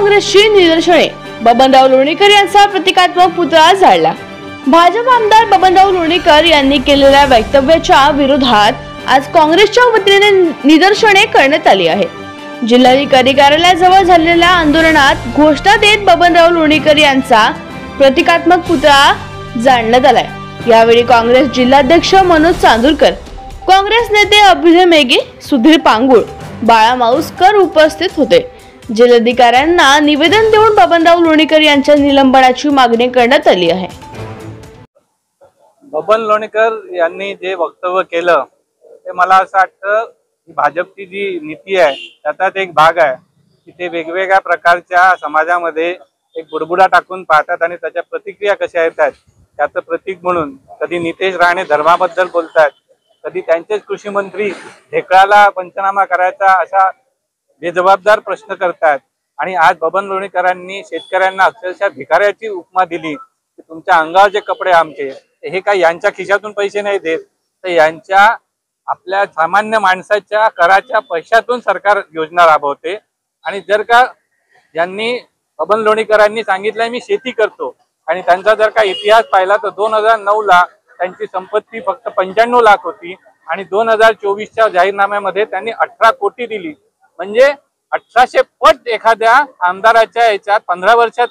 काँग्रेसची निदर्शने, बबनराव लोणीकर यांचा प्रतिकात्मक पुतळा जाळला। भाजप आमदार बबनराव लोणीकर यांनी केलेल्या वक्तव्याच्या विरोधात आज काँग्रेसच्या वतीने निदर्शने करण्यात आली आहे। जिल्हाधिकारी कार्यालयाजवळ झालेल्या आंदोलनात घोषणा देत बबनराव लोणीकर यांचा प्रतिकात्मक पुतळा जाळण्यात आलाय। यावेळी काँग्रेस जिल्हाध्यक्ष मनोज चांदूरकर, काँग्रेस नेते अभिनय मेघे, सुधीर पांगुळ, बाळा माऊसकर उपस्थित होते। जिल्हाधिकाऱ्यांना निवेदन देऊन बबनराव लोणीकर यांच्या निलंबनाची मागणी करण्यात आली आहे। बबन लोणीकर यांनी जे वक्तव्य केलं ते मला असं वाटतं की भाजपची जी नीती आहे त्याचाच एक भाग आहे की ते वेगवेगळ्या प्रकारच्या समाजामध्ये एक बुडबुडा टाकून पाहतात आणि त्याच्या प्रतिक्रिया कशा येतात त्याचं प्रतीक म्हणून कधी नितेश राणे धर्माबद्दल बोलतात, कधी त्यांचेच कृषी मंत्री ढेकळाला पंचनामा करायचा असा बेजबाबदार प्रश्न करतात। आणि आज बबन लोणीकरांनी शेतकऱ्यांना अक्षरशः भिकाऱ्याची उपमा दिली की तुमच्या अंगावर जे कपडे आमचे हे काय यांच्या खिशातून पैसे नाही देत, तर यांच्या आपल्या सामान्य माणसाच्या कराच्या पैशातून सरकार योजना राबवते। आणि जर का यांनी बबन लोणीकरांनी सांगितलंय मी शेती करतो आणि त्यांचा जर का इतिहास पाहिला तर 2009 ला त्यांची संपत्ती फक्त 95 लाख होती आणि 2024च्या जाहीरनाम्यामध्ये त्यांनी 18 कोटी दिली। म्हणजे 1800 पट एखाद्या आमदाराच्या याच्यात 15 वर्षात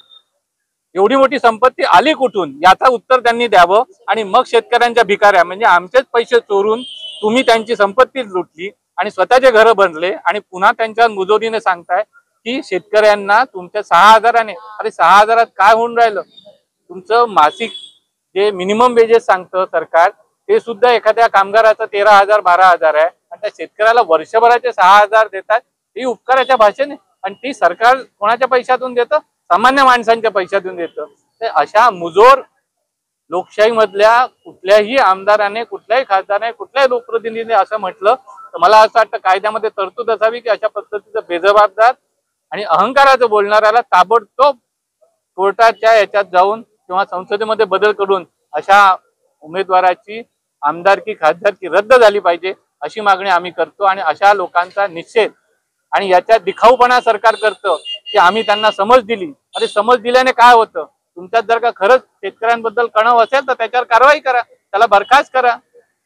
एवढी मोठी संपत्ती आली कुठून याचा उत्तर त्यांनी द्यावं। आणि मग शेतकऱ्यांच्या भिकाऱ्या म्हणजे आमचेच पैसे चोरून तुम्ही त्यांची संपत्ती लुटली आणि स्वतःचे घर बनले आणि पुन्हा त्यांच्या मुजोरीने सांगताय की शेतकऱ्यांना तुमच्या 6000ने, अरे 6000 काय होऊन राहिलं? तुमचं मासिक जे मिनिमम वेजेस सांगतं सरकार ते सुद्धा एखाद्या कामगाराचं 13,000-12,000 आहे आणि त्या शेतकऱ्याला वर्षभराचे 6,000 देतात। ही उपकाराच्या भाषेने आणि ती सरकार कोणाच्या पैशातून देतं? सामान्य माणसांच्या पैशातून देतं। ते अशा मुजोर लोकशाही मधल्या कुठल्याही आमदाराने, कुठल्याही खासदाराने, कुठल्याही लोकप्रतिनिधीने असं म्हटलं तर मला असं वाटतं कायद्यामध्ये तरतूद असावी की अशा पद्धतीचं बेजबाबदार आणि अहंकाराचं बोलणाऱ्याला ताबडतोब कोर्टाच्या याच्यात जाऊन किंवा संसदेमध्ये बदल करून अशा उमेदवाराची आमदारकी खासदारकी रद्द झाली पाहिजे अशी मागणी आम्ही करतो। आणि अशा लोकांचा निषेध आणि याच्या दिखाऊपणा सरकार करतं की आम्ही त्यांना समज दिली। अरे समज दिल्याने काय होतं? तुमच्यात जर का खरंच शेतकऱ्यांबद्दल कणव असेल तर त्याच्यावर कारवाई करा, त्याला बरखास्त करा,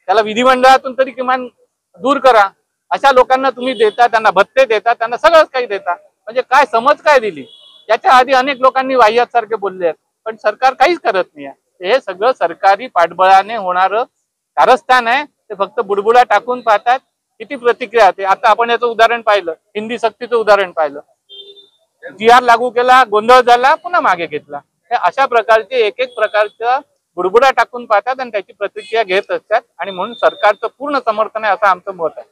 त्याला विधिमंडळातून तरी किमान दूर करा। अशा लोकांना तुम्ही देता, त्यांना भत्ते देता, त्यांना सगळंच काही देता, म्हणजे काय समज काय दिली? याच्या आधी अनेक लोकांनी वाह्यात सारखे बोलले आहेत पण सरकार काहीच करत नाही आहे। हे सगळं सरकारी पाठबळाने होणारं कारस्थान आहे। ते फक्त बुडबुडा टाकून पाहतात। किती प्रतिक्रिया होते आता आपण याचं उदाहरण पाहिलं, हिंदी सक्तीचं उदाहरण पाहिलं, GR लागू केला, गोंधळ झाला, पुन्हा मागे घेतला। हे अशा प्रकारचे एक एक प्रकारचा बुडबुडा टाकून पाहतात आणि त्याची प्रतिक्रिया घेत असतात आणि म्हणून सरकारचं पूर्ण समर्थन आहे असं आमचं मत आहे।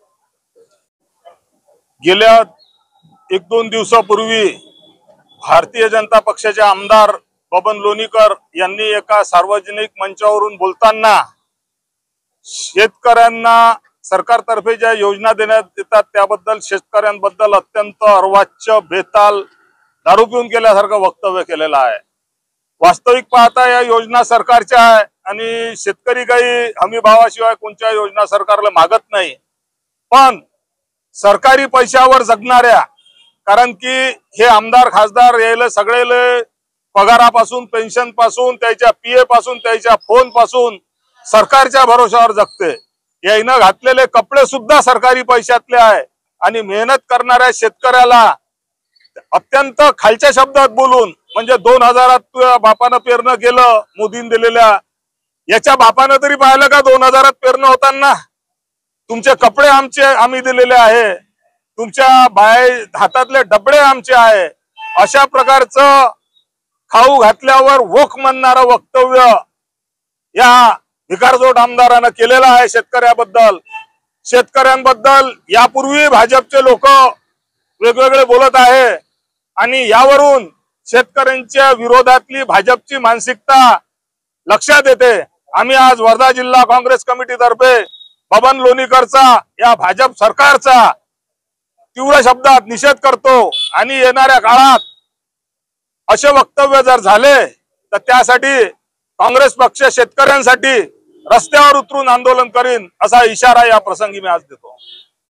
गेल्या 1-2 दिवसापूर्वी भारतीय जनता पक्षाचे आमदार बबन लोणीकर यांनी एका सार्वजनिक मंचावरून बोलताना शेतकऱ्यांना सरकारतर्फे ज्या योजना देण्यात येतात त्याबद्दल शेतकऱ्यांबद्दल अत्यंत अर्वाच्य, बेताल, दारू पिऊन केल्यासारखं वक्तव्य केलेलं आहे। वास्तविक पाहता या योजना सरकारच्या आहे आणि शेतकरी काही हमी भावाशिवाय कोणत्या योजना सरकारला मागत नाही। पण सरकारी पैशावर जगणाऱ्या, कारण की हे आमदार खासदार यायला सगळे पगारापासून, पेन्शन पासून, त्याच्या PA पासून, त्याच्या फोन पासून सरकारच्या भरोशावर जगते। याईनं घातलेले कपडे सुद्धा सरकारी पैशातले आहे आणि मेहनत करणाऱ्या शेतकऱ्याला अत्यंत खालच्या शब्दात बोलून, म्हणजे 2000 तुझ्या बापानं पेरणं केलं मोदींनी दिलेल्या, याच्या बापानं तरी पाहिलं का 2000 पेरणं होताना? तुमचे कपडे आमचे आम्ही दिलेले आहे, तुमच्या हातातले डबडे आमचे आहे, अशा प्रकारचं खाऊ घातल्यावर वोक म्हणणारं वक्तव्य या भिकारजोड आमदारानं केलेलं आहे शेतकऱ्याबद्दल। शेतकऱ्यांबद्दल यापूर्वी भाजपचे लोक वेगवेगळे बोलत आहे आणि यावरून शेतकऱ्यांच्या विरोधातली भाजपची मानसिकता लक्षात येते। आम्ही आज वर्धा जिल्हा काँग्रेस कमिटीतर्फे बबन लोणीकरचा, या भाजप सरकारचा तीव्र शब्दात निषेध करतो आणि येणाऱ्या काळात असे वक्तव्य जर झाले तर त्यासाठी काँग्रेस पक्ष शेतकऱ्यांसाठी रस्त्यावर उतरून आंदोलन करीन असा इशारा या प्रसंगी मी आज देतो।